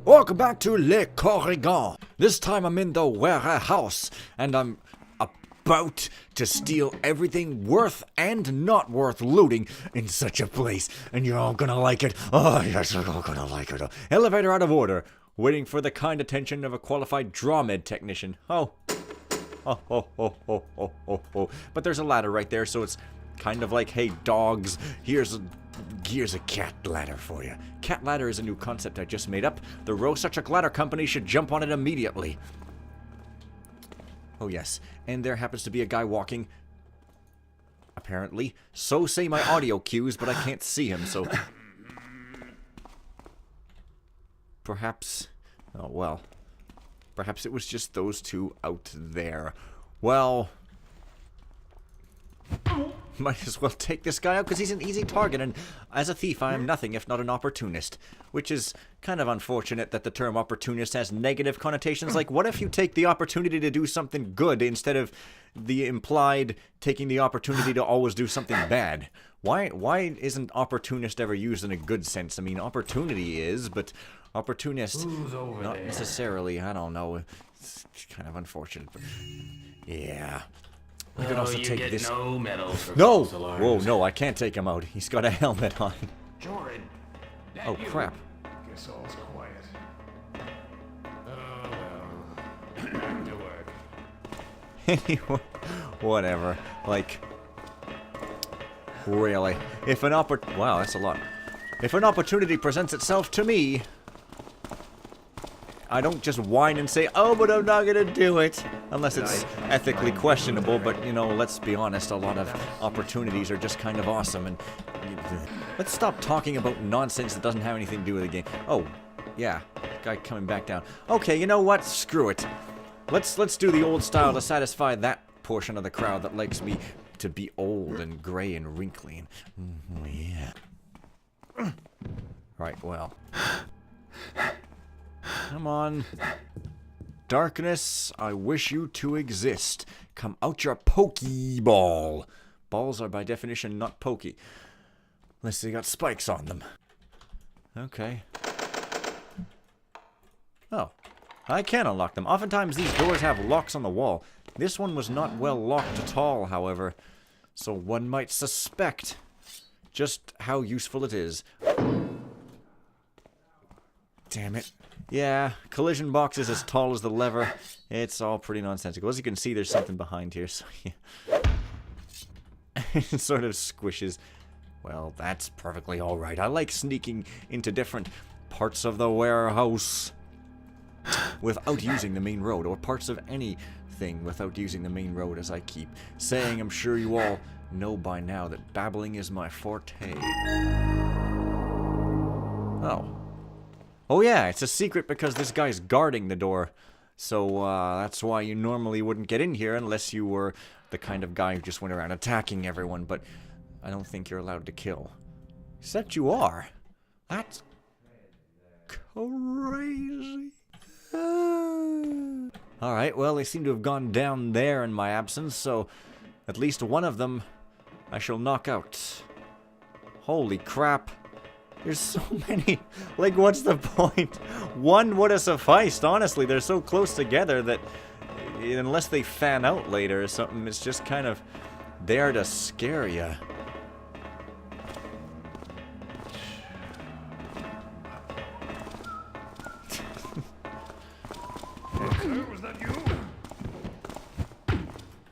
Welcome back to Le Korrigans. This time I'm in the warehouse, and I'm about to steal everything worth and not worth looting in such a place. And you're all gonna like it. Oh, yes, you're all gonna like it. Elevator out of order. Waiting for the kind attention of a qualified draw med technician. Oh. But there's a ladder right there, so it's kind of like, hey, dogs, here's a cat ladder for you. Cat ladder is a new concept I just made up. The Rosachuk Ladder Company should jump on it immediately. Oh, yes. And there happens to be a guy walking. Apparently. So say my audio cues, but I can't see him, so... Perhaps... Oh, well. Perhaps it was just those two out there. Well... Might as well take this guy out because he's an easy target, and as a thief I am nothing if not an opportunist. Which is kind of unfortunate that the term opportunist has negative connotations. Like, what if you take the opportunity to do something good instead of the implied taking the opportunity to always do something bad? Why isn't opportunist ever used in a good sense? I mean, opportunity is, but opportunist not necessarily. I don't know. It's kind of unfortunate, but yeah. I could also take this. No medals for no! false alarms. Whoa, no, I can't take him out. He's got a helmet on. Jordan. Oh, crap. Guess all's quiet. Oh, well. Back to work. Anyway, whatever. Like, really. If an wow, that's a lot. If an opportunity presents itself to me, I don't just whine and say, oh, but I'm not gonna do it. Unless it's ethically questionable, but, you know, let's be honest, a lot of opportunities are just kind of awesome, and... Let's stop talking about nonsense that doesn't have anything to do with the game. Oh, yeah, guy coming back down. Okay, you know what? Screw it. Let's do the old style to satisfy that portion of the crowd that likes me to be old and gray and wrinkly. Yeah. Right, well... Come on. Darkness, I wish you to exist. Come out your pokeball. Balls are by definition not pokey. Unless they got spikes on them. Okay. Oh. I can unlock them. Oftentimes these doors have locks on the wall. This one was not well locked at all, however. So one might suspect just how useful it is. Damn it. Yeah, collision box is as tall as the lever. It's all pretty nonsensical. As you can see, there's something behind here, so yeah. It sort of squishes. Well, that's perfectly alright. I like sneaking into different parts of the warehouse without using the main road, or parts of anything without using the main road, as I keep saying. I'm sure you all know by now that babbling is my forte. Oh. Oh yeah, it's a secret because this guy's guarding the door. So, that's why you normally wouldn't get in here unless you were the kind of guy who just went around attacking everyone, but I don't think you're allowed to kill. Except you are. That's crazy. Alright, well, they seem to have gone down there in my absence, so at least one of them I shall knock out. Holy crap. There's so many. Like, what's the point? One would have sufficed, honestly. They're so close together that unless they fan out later or something, it's just kind of there to scare you. Was that you?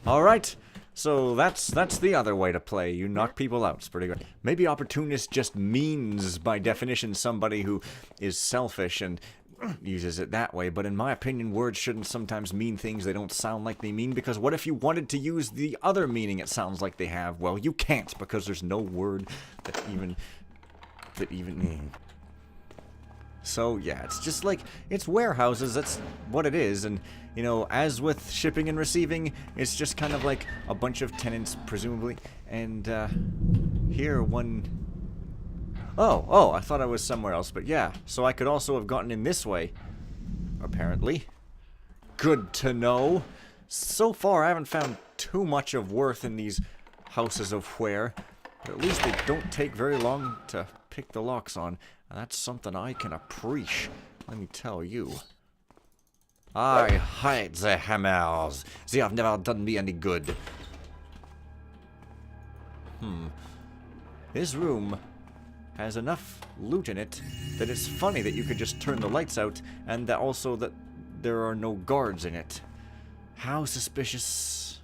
Alright. So that's the other way to play. You knock people out. It's pretty good. Maybe opportunist just means, by definition, somebody who is selfish and uses it that way. But in my opinion, words shouldn't sometimes mean things they don't sound like they mean. Because what if you wanted to use the other meaning it sounds like they have? Well, you can't, because there's no word that even... So, yeah, it's just like, it's warehouses, that's what it is, and, you know, as with shipping and receiving, it's just kind of like a bunch of tenants, presumably, and, here, one... Oh, I thought I was somewhere else, but yeah, so I could also have gotten in this way, apparently. Good to know. So far, I haven't found too much of worth in these houses of where, but at least they don't take very long to pick the locks on. And that's something I can appreciate. let me tell you. I hate the hammers. They have never done me any good. This room has enough loot in it that it's funny that you could just turn the lights out, and that also that there are no guards in it. How suspicious.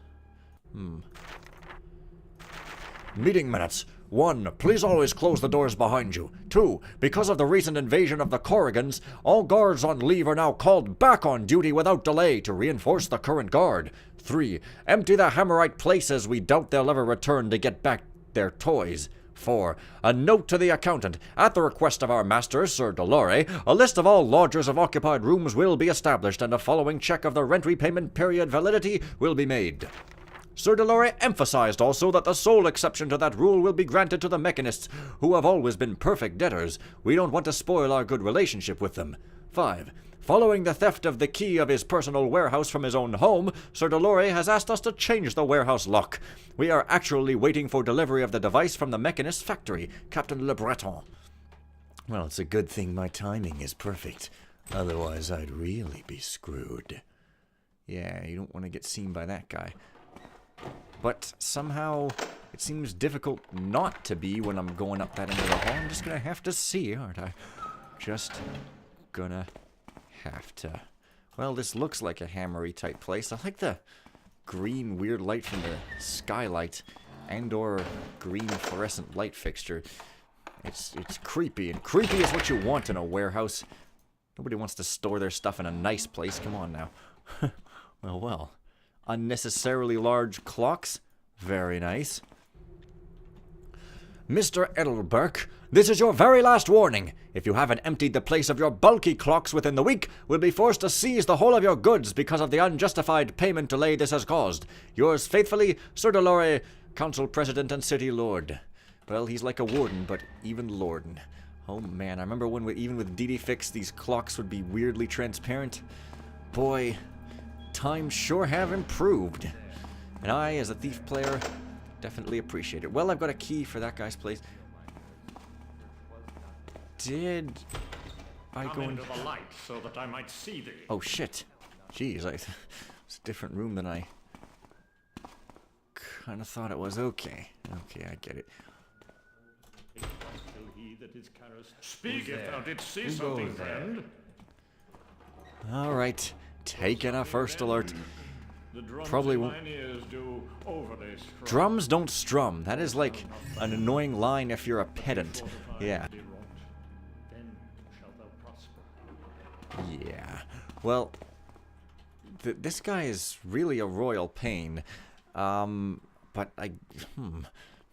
Meeting minutes. 1. Please always close the doors behind you. 2. Because of the recent invasion of the Korrigans, all guards on leave are now called back on duty without delay to reinforce the current guard. 3. Empty the Hammerite places. We doubt they'll ever return to get back their toys. 4. A note to the accountant. At the request of our master, Sir Dolore, a list of all lodgers of occupied rooms will be established, and a following check of the rent repayment period validity will be made. Sir Dolore emphasized also that the sole exception to that rule will be granted to the mechanists, who have always been perfect debtors. We don't want to spoil our good relationship with them. 5. Following the theft of the key of his personal warehouse from his own home, Sir Dolore has asked us to change the warehouse lock. We are actually waiting for delivery of the device from the mechanist's factory, Captain Le Breton. Well, it's a good thing my timing is perfect. Otherwise, I'd really be screwed. Yeah, you don't want to get seen by that guy. But somehow it seems difficult not to be when I'm going up that end of the hall. I'm just gonna have to see, aren't I? Just gonna have to. Well, this looks like a hammery type place. I like the green weird light from the skylight and or green fluorescent light fixture. It's creepy, and creepy is what you want in a warehouse. Nobody wants to store their stuff in a nice place. Come on now. Well. Unnecessarily large clocks. Very nice. Mr. Edelberg, this is your very last warning. If you haven't emptied the place of your bulky clocks within the week, we'll be forced to seize the whole of your goods because of the unjustified payment delay this has caused. Yours faithfully, Sir Dolore, Council President and City Lord. Well, he's like a warden, but even lordin'. Oh man, I remember when even with DD Fix, these clocks would be weirdly transparent. Boy, times sure have improved. And I, as a thief player, definitely appreciate it. Well, I've got a key for that guy's place. Did I go into the light so that I might see thee? Oh shit. Jeez, it's a different room than I kind of thought it was. Okay, I get it. Speak if thou didst see something, friend. Alright, taking a first alert. Probably won't. Drums don't strum. That is like an annoying line if you're a pedant. Yeah. Yeah. Well, this guy is really a royal pain. But I'm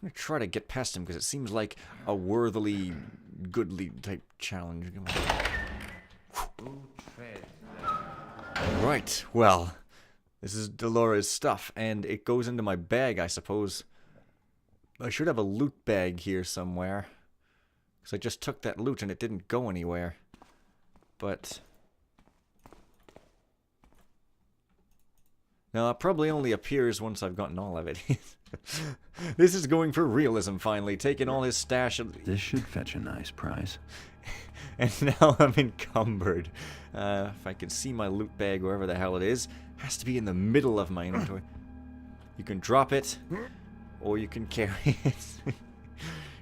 gonna try to get past him because it seems like a worthily, goodly type challenge. Right. Well, this is Dolore's stuff, and it goes into my bag, I suppose. I should have a loot bag here somewhere, because I just took that loot and it didn't go anywhere. But no, it probably only appears once I've gotten all of it. This is going for realism, finally, taking all his stash of... This should fetch a nice price. And now I'm encumbered. If I can see my loot bag, wherever the hell it is, has to be in the middle of my inventory. You can drop it, or you can carry it.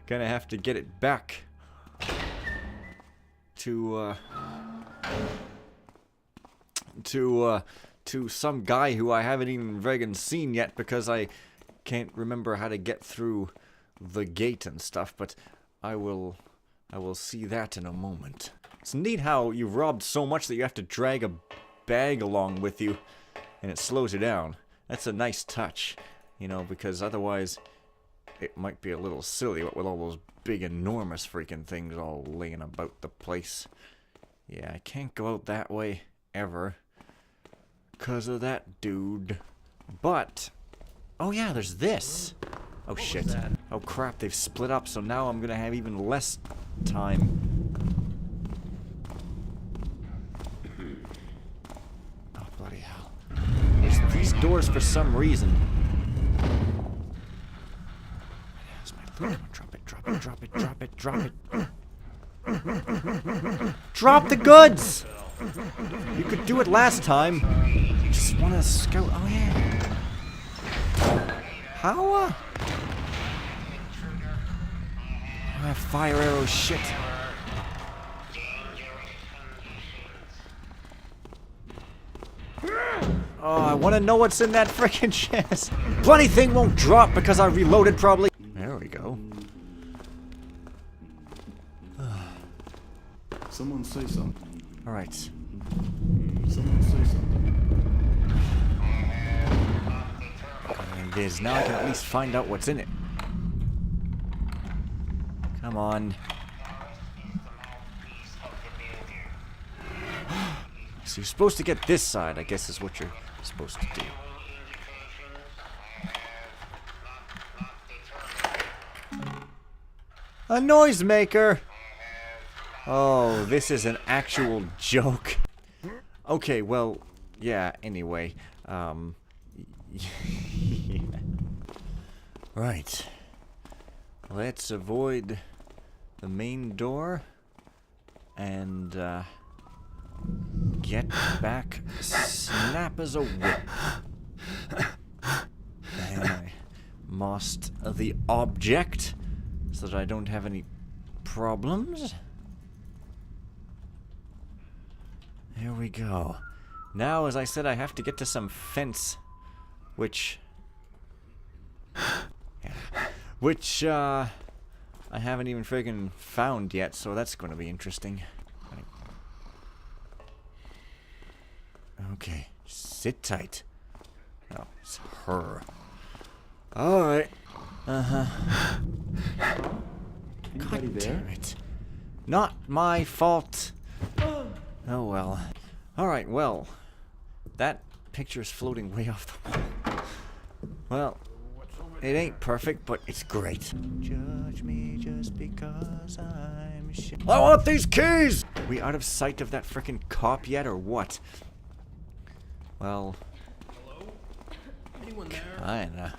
Gonna have to get it back to some guy who I haven't even friggin' seen yet because I can't remember how to get through the gate and stuff, but I will see that in a moment. It's neat how you've robbed so much that you have to drag a bag along with you, and it slows you down. That's a nice touch, you know, because otherwise it might be a little silly, what with all those big, enormous freaking things all laying about the place. Yeah, I can't go out that way, ever, because of that dude. But, oh yeah, there's this. Oh shit. Oh crap, they've split up, so now I'm gonna have even less time. Oh, bloody hell. There's these doors for some reason. There's my loot. Drop it, drop it, drop it, drop it, drop it. Drop the goods! You could do it last time. You just want to scout. Oh, yeah. How, fire arrow shit. Oh, I want to know what's in that frickin' chest. Bloody thing won't drop because I reloaded probably. There we go. Someone say something. Alright. Someone say something. And it is. Now I can at least find out what's in it. Come on. So you're supposed to get this side, I guess is what you're supposed to do. A noisemaker! Oh, this is an actual joke. Okay, well, yeah, anyway. Yeah. Right. Let's avoid the main door and get back snap as a whip. And I lost the object so that I don't have any problems. There we go. Now, as I said, I have to get to some fence, which I haven't even friggin' found yet, so that's going to be interesting. Okay, sit tight. Oh, it's her. Alright. God damn it. Not my fault. Oh well. Alright, well. That picture's floating way off the wall. Well, it ain't perfect, but it's great. Judge me just because I'm shit. I want these keys! Are we out of sight of that frickin' cop yet, or what? Well... Hello? Anyone there? Kinda.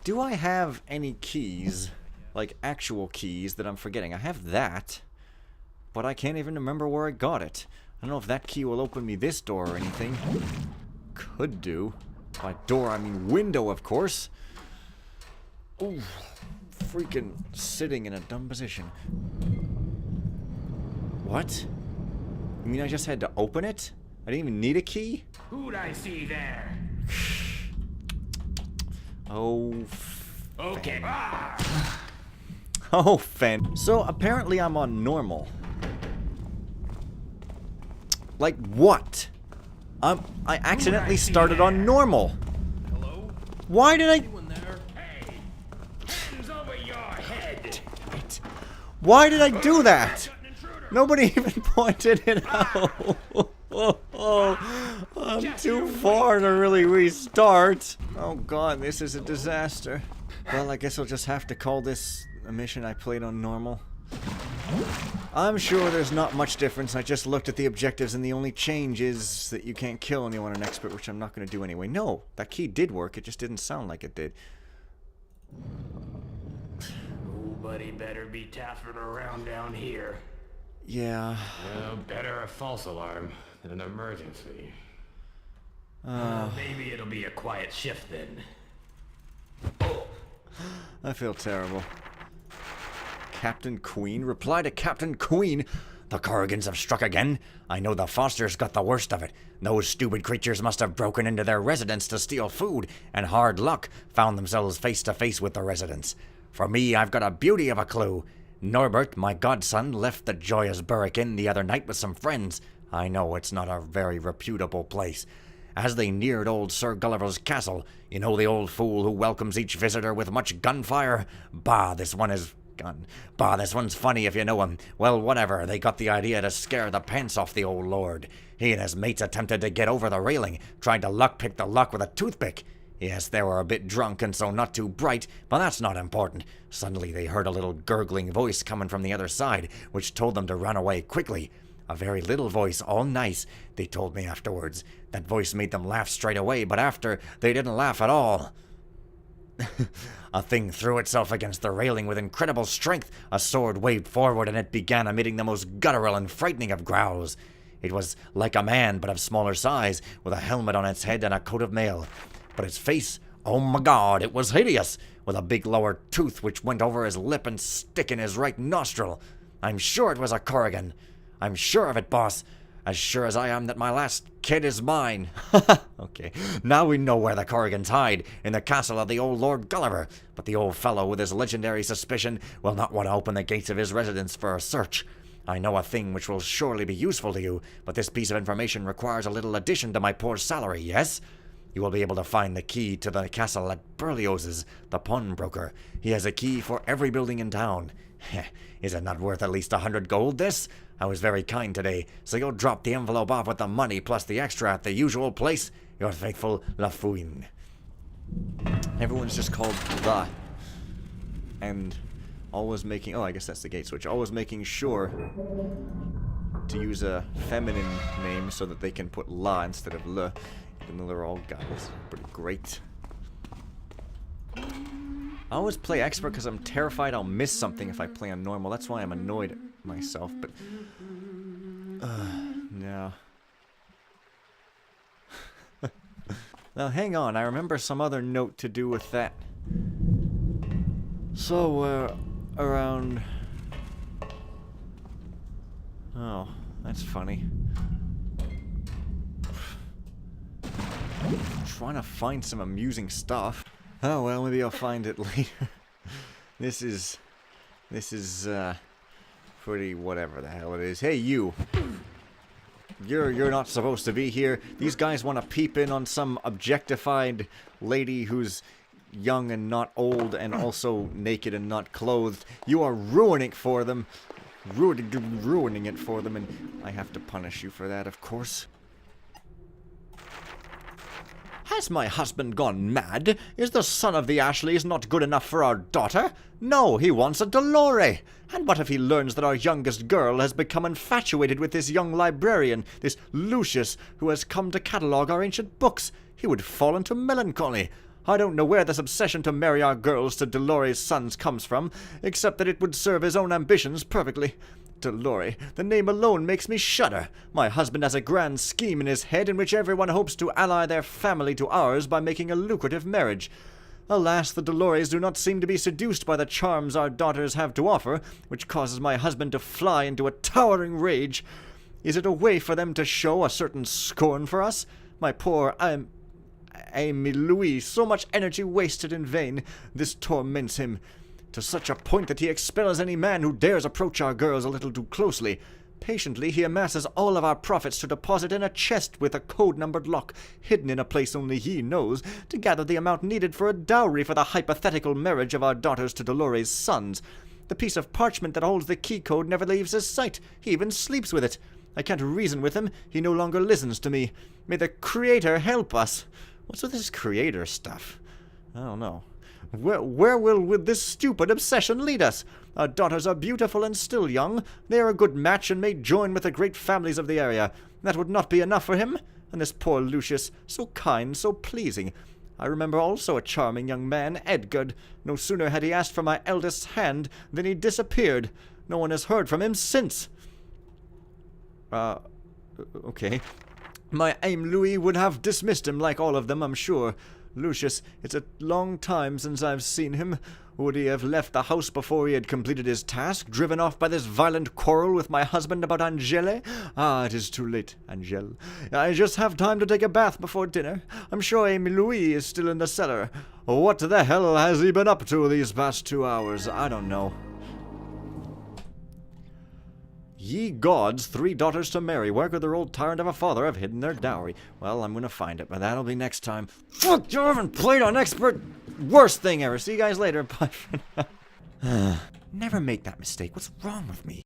Do I have any keys? Like, actual keys that I'm forgetting? I have that. But I can't even remember where I got it. I don't know if that key will open me this door or anything. Could do. By door, I mean window, of course. Ooh, freaking sitting in a dumb position. What? You mean I just had to open it? I didn't even need a key? Who'd I see there? Oh, Okay. Oh, Fen. So, apparently I'm on normal. Like, what? I accidentally started on normal. Hello? Why did I... Anyone there? Hey! Hands over your head! Why did I do that? Nobody even pointed it out. I'm too far to really restart. Oh god, this is a disaster. Well, I guess I'll just have to call this a mission I played on normal. I'm sure there's not much difference. I just looked at the objectives and the only change is that you can't kill anyone in expert, which I'm not going to do anyway. No, that key did work. It just didn't sound like it did. Nobody better be taffing around down here. Yeah. Well, better a false alarm than an emergency. Maybe it'll be a quiet shift then. I feel terrible. Captain Queen? Reply to Captain Queen? The Korrigans have struck again. I know the Fosters got the worst of it. Those stupid creatures must have broken into their residence to steal food, and hard luck found themselves face to face with the residents. For me, I've got a beauty of a clue. Norbert, my godson, left the joyous Burrick Inn the other night with some friends. I know it's not a very reputable place. As they neared old Sir Gulliver's castle, you know the old fool who welcomes each visitor with much gunfire? Bah, this one's funny if you know him. Well, whatever, they got the idea to scare the pants off the old lord. He and his mates attempted to get over the railing, tried to luck-pick the lock with a toothpick. Yes, they were a bit drunk and so not too bright, but that's not important. Suddenly they heard a little gurgling voice coming from the other side, which told them to run away quickly. A very little voice, all nice, they told me afterwards. That voice made them laugh straight away, but after, they didn't laugh at all. A thing threw itself against the railing with incredible strength. A sword waved forward, and it began emitting the most guttural and frightening of growls. It was like a man, but of smaller size, with a helmet on its head and a coat of mail. But its face, oh my god, it was hideous, with a big lower tooth which went over his lip and stick in his right nostril. I'm sure it was a Korrigan. I'm sure of it, boss. As sure as I am that my last kid is mine. Okay, now we know where the Korrigans hide, in the castle of the old Lord Gulliver. But the old fellow with his legendary suspicion will not want to open the gates of his residence for a search. I know a thing which will surely be useful to you, but this piece of information requires a little addition to my poor salary, yes? You will be able to find the key to the castle at Berlioz's, the pawnbroker. He has a key for every building in town. Is it not worth at least 100 gold, this? I was very kind today, so you'll drop the envelope off with the money plus the extra at the usual place. Your faithful FenPhoenix. Everyone's just called the. And always making... Oh, I guess that's the gate switch. Always making sure to use a feminine name so that they can put la instead of le. Even though they're all guys. Pretty great. I always play expert because I'm terrified I'll miss something if I play on normal. That's why I'm annoyed at myself, but... no. Now, hang on. I remember some other note to do with that. So, around... Oh, that's funny. I'm trying to find some amusing stuff. Oh, well, maybe I'll find it later. This is, pretty whatever the hell it is. Hey, you! You're not supposed to be here. These guys want to peep in on some objectified lady who's young and not old and also naked and not clothed. You are ruining it for them. Ruining it for them, and I have to punish you for that, of course. Has my husband gone mad? Is the son of the Ashleys not good enough for our daughter? No, he wants a dowry. And what if he learns that our youngest girl has become infatuated with this young librarian, this Lucius, who has come to catalogue our ancient books? He would fall into melancholy. I don't know where this obsession to marry our girls to Dolores' sons comes from, except that it would serve his own ambitions perfectly. Dowry, the name alone makes me shudder. My husband has a grand scheme in his head in which everyone hopes to ally their family to ours by making a lucrative marriage. Alas, the Dolores do not seem to be seduced by the charms our daughters have to offer, which causes my husband to fly into a towering rage. Is it a way for them to show a certain scorn for us? My poor Amy Louis, so much energy wasted in vain. This torments him to such a point that he expels any man who dares approach our girls a little too closely. Patiently, he amasses all of our profits to deposit in a chest with a code-numbered lock, hidden in a place only he knows, to gather the amount needed for a dowry for the hypothetical marriage of our daughters to Dolores' sons. The piece of parchment that holds the key code never leaves his sight. He even sleeps with it. I can't reason with him. He no longer listens to me. May the Creator help us. What's with this Creator stuff? I don't know. Where will this stupid obsession lead us? Our daughters are beautiful and still young. They are a good match and may join with the great families of the area. That would not be enough for him. And this poor Lucius, so kind, so pleasing. I remember also a charming young man, Edgar. No sooner had he asked for my eldest's hand than he disappeared. No one has heard from him since. Okay. My aim Louis would have dismissed him like all of them, I'm sure. Lucius, it's a long time since I've seen him. Would he have left the house before he had completed his task, driven off by this violent quarrel with my husband about Angele? Ah, it is too late, Angele. I just have time to take a bath before dinner. I'm sure Amy Louis is still in the cellar. What the hell has he been up to these past 2 hours? I don't know. Ye gods, 3 daughters to marry. Where could their old tyrant of a father have hidden their dowry? Well, I'm gonna find it, but that'll be next time. Fuck, you haven't played on expert. Worst thing ever. See you guys later. Bye for now. Never make that mistake. What's wrong with me?